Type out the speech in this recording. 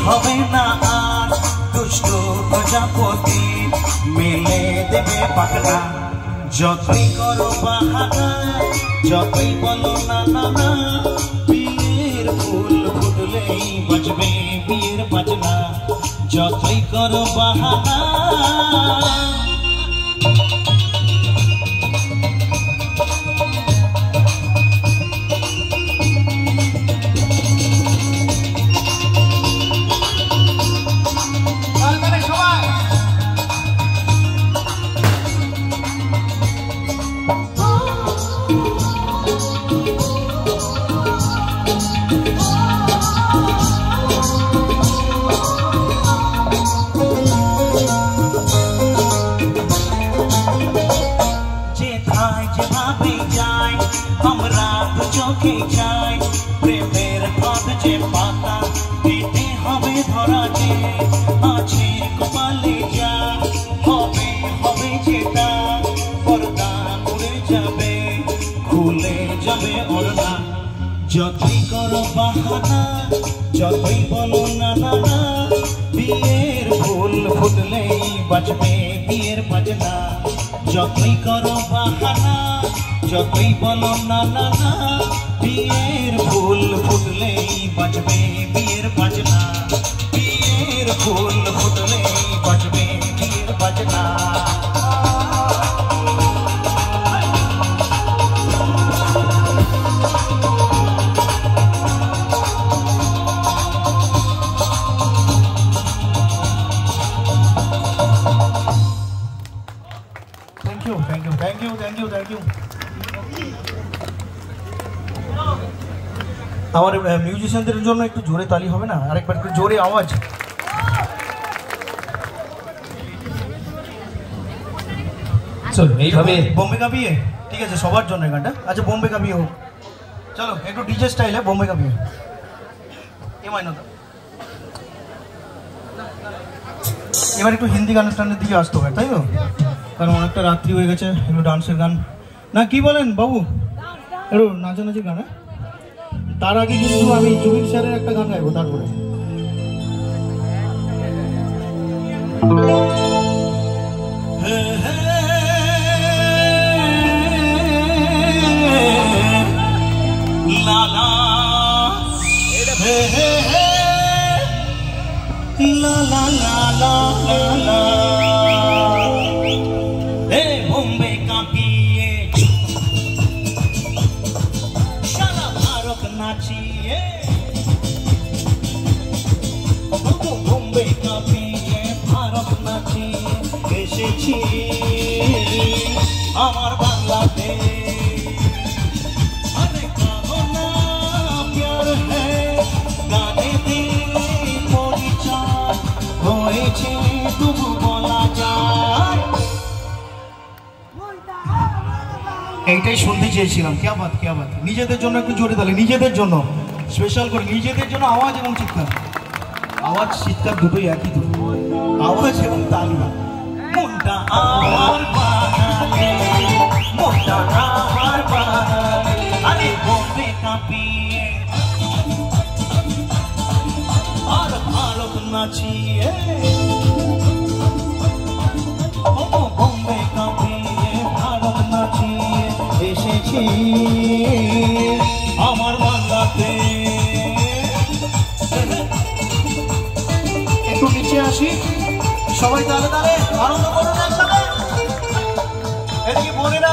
হবে না আর দুষ্ট প্রজাপতি মেলে দেবে পাখনা। যতই করো বাহানা, যতই বলো না না না, বিয়ের ফুল ফুটলেই বাজবে বিয়ের বাজনা। যতই করো বাহানা। চোখে যায় প্রেমের পথ যে পাতা পেতে হবে ধরা যে আছে কপালে যা হবে হবে যেটা পর্দা উড়ে যাবে খুলে যাবে ওড়না। যতই করো বাহানা, যতই বলো না না না, বিয়ের ফুল ফুটলেই বাজবে বিয়ের বাজনা। যতই করো বাহানা, যতই বলো না না না, বিয়ের ফুল ফুটলেই বাজবে বিয়ের বাজনা। বিয়ের ফুল ফুটলেই বাজবে বিয়ের বাজনা। Thank you, thank you, thank you, thank you, thank you. আমার মিউজিশিয়ানদের জন্য একটু জোরে তালি হবে না? আরেকবার একটু জোরে আওয়াজ। চলো এইভাবে বোম্বে কা বিয়ে, ঠিক আছে সবার জন্য গানটা। আচ্ছা বোম্বে কা বিয়ে হোক, চলো একটু ডিজে স্টাইলে বোম্বে কা বিয়ে। এবার একটু হিন্দি গান স্টানের দিকে আসতে হবে, তাই তো? কারণ অনেকটা রাত্রি হয়ে গেছে, একটু ডান্সের গান না কি বলেন বাবু? একটু নাচানাচি গান। তার আগে কিন্তু আমি জুবিন স্যারের একটা গান গাইবো, তারপরে লালা লালা লালা লালা বোম্বে का पिए सारा भारत नाचिए। বোম্বে का पिए भारत नाचिए এসেছি আমার বাংলাদেশ। আরে কাহো না প্যার হ্যায় গানে দিলে পরিচয় হয়েছে তবু বলা যায়। এইটাই শুনতে চেয়েছিলাম। क्या बात, क्या बात। নিজেদের জন্য একটু জোরে তালি, নিজেদের জন্য স্পেশাল করে, নিজেদের জন্য আওয়াজ এবং চিৎকার। আওয়াজ চিৎকার দুটোই একই তো, আওয়াজ এবং তালি। মুন্ডা আমার বাঙালি, মুন্ডা আমার বাঙালি, আরে বোম্বে का पिए আর ভারত নাচিয়ে। বোম্বে का पिए ভারত নাচিয়ে এসেছি আমার বাংলাতে। একটু নিচে আসি সবাই, তাহলে তাহলে আনন্দ করুন একসাথে। এদিকে বোনেরা